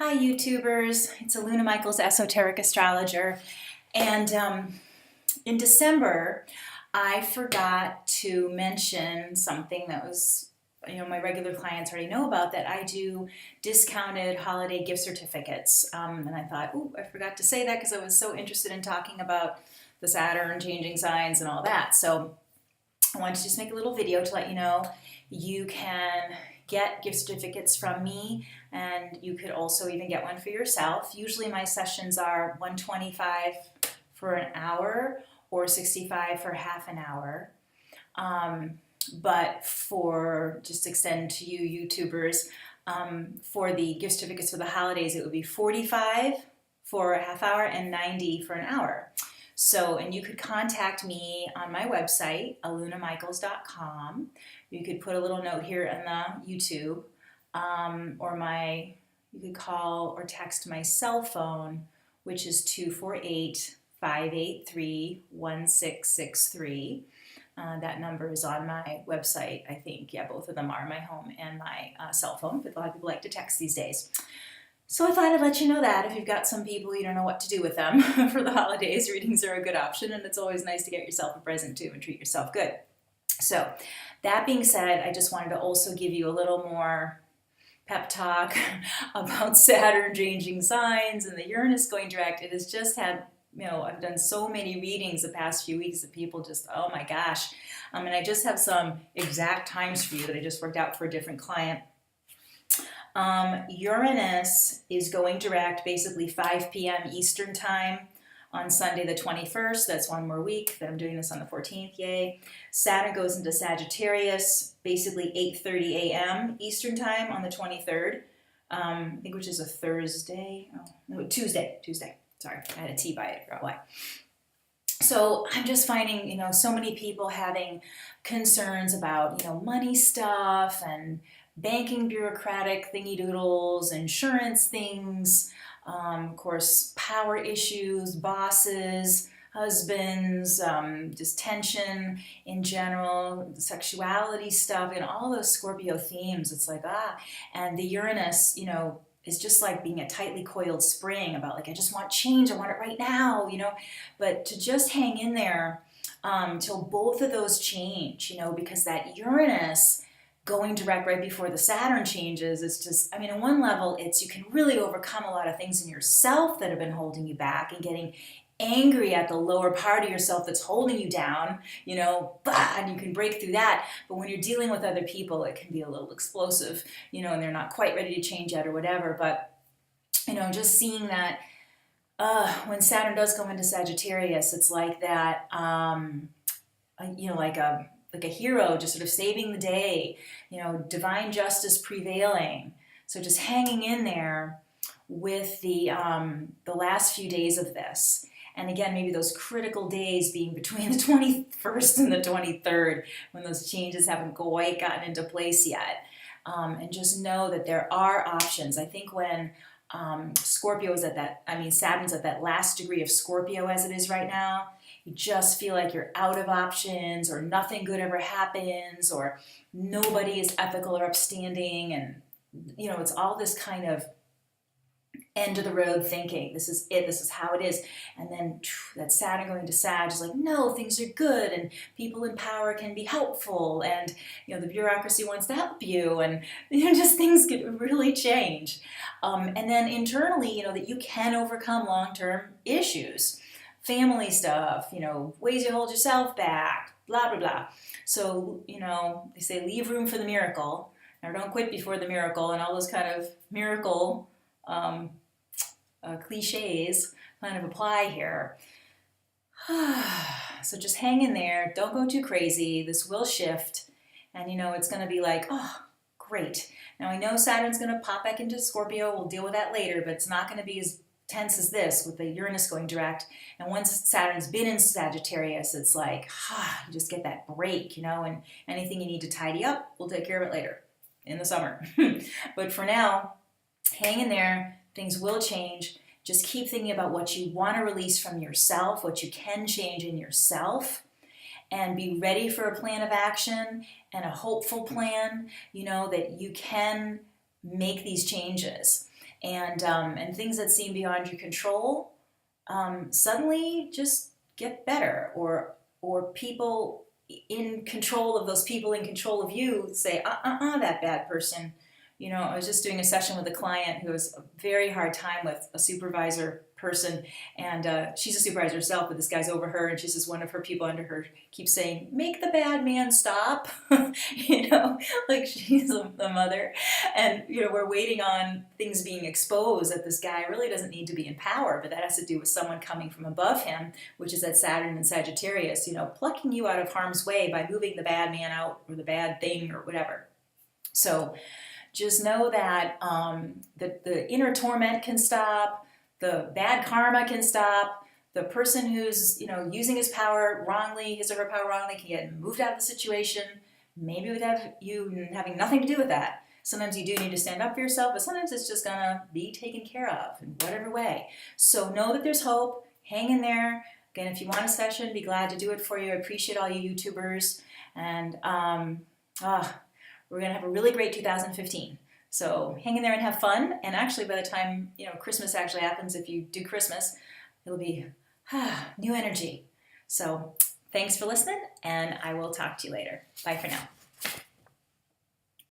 Hi YouTubers, it's Aluna Michaels, Esoteric Astrologer, and in December I forgot to mention something that was, my regular clients already know about, that I do discounted holiday gift certificates, and I thought, ooh, I forgot to say that because I was so interested in talking about the Saturn changing signs and all that. So I wanted to just make a little video to let you know you can get gift certificates from me, and you could also even get one for yourself. Usually my sessions are $125 for an hour or $65 for half an hour. But for, just extend to you YouTubers, for the gift certificates for the holidays, it would be $45 for a half hour and $90 for an hour. So, and you could contact me on my website, alunamichaels.com. You could put a little note here in the YouTube, you could call or text my cell phone, which is 248-583-1663. That number is on my website, I think. Yeah, both of them are, my home and my cell phone, but a lot of people like to text these days. So I thought I'd let you know that if you've got some people you don't know what to do with them for the holidays, readings are a good option, and it's always nice to get yourself a present too and treat yourself good. So that being said, I just wanted to also give you a little more pep talk about Saturn changing signs and the Uranus going direct. It has just had, I've done so many readings the past few weeks that people just, oh my gosh. And I just have some exact times for you that I just worked out for a different client. Uranus is going direct basically 5 p.m. Eastern time on Sunday the 21st. That's one more week that I'm doing this on the 14th, yay. Saturn goes into Sagittarius basically 8:30 a.m. Eastern time on the 23rd, I think, which is a Thursday, no, Tuesday, sorry, I had a T by it, I forgot why. So I'm just finding, so many people having concerns about, money stuff and banking bureaucratic thingy doodles, insurance things, of course, power issues, bosses, husbands, just tension in general, sexuality stuff, and all those Scorpio themes. It's like, and the Uranus, is just like being a tightly coiled spring about like, I just want change, I want it right now, but to just hang in there till both of those change, because that Uranus going direct right before the Saturn changes is just, on one level, you can really overcome a lot of things in yourself that have been holding you back, and getting angry at the lower part of yourself that's holding you down, and you can break through that. But when you're dealing with other people, it can be a little explosive, and they're not quite ready to change yet or whatever. But, just seeing that when Saturn does go into Sagittarius, it's like that, like a hero just sort of saving the day, divine justice prevailing. So just hanging in there with the last few days of this. And again, maybe those critical days being between the 21st and the 23rd, when those changes haven't quite gotten into place yet. And just know that there are options. I think when Scorpio is at that, Saturn's at that last degree of Scorpio as it is right now, you just feel like you're out of options, or nothing good ever happens, or nobody is ethical or upstanding, and it's all this kind of end of the road thinking. This is it, this is how it is. And then that Saturn going to Sag is like, no, things are good, and people in power can be helpful, and the bureaucracy wants to help you, and just things could really change. And then internally, that you can overcome long-term issues. Family stuff, ways you hold yourself back, blah, blah, blah. So, they say leave room for the miracle, or don't quit before the miracle, and all those kind of miracle cliches kind of apply here. So just hang in there. Don't go too crazy. This will shift, and it's going to be like, oh, great. Now I know Saturn's going to pop back into Scorpio. We'll deal with that later, but it's not going to be as tense as this with the Uranus going direct. And once Saturn's been in Sagittarius, it's like, you just get that break, and anything you need to tidy up, we'll take care of it later in the summer. But for now, hang in there. Things will change. Just keep thinking about what you want to release from yourself, what you can change in yourself, and be ready for a plan of action and a hopeful plan, that you can make these changes. and things that seem beyond your control suddenly just get better, or people in control of those people in control of you say, that bad person. You know, I was just doing a session with a client who has a very hard time with a supervisor person, and she's a supervisor herself, but this guy's over her, and she says one of her people under her keeps saying, "Make the bad man stop," you know, like she's the mother, and you know, we're waiting on things being exposed that this guy really doesn't need to be in power, but that has to do with someone coming from above him, which is that Saturn and Sagittarius, you know, plucking you out of harm's way by moving the bad man out or the bad thing or whatever. So just know that the inner torment can stop, the bad karma can stop, the person who's, you know, using his power wrongly, his or her power wrongly, can get moved out of the situation, maybe without you having nothing to do with that. Sometimes you do need to stand up for yourself, but sometimes it's just gonna be taken care of in whatever way. So know that there's hope, hang in there. Again, if you want a session, be glad to do it for you. I appreciate all you YouTubers, and we're going to have a really great 2015. So hang in there and have fun. And actually, by the time, you know, Christmas actually happens, if you do Christmas, it'll be new energy. So thanks for listening, and I will talk to you later. Bye for now.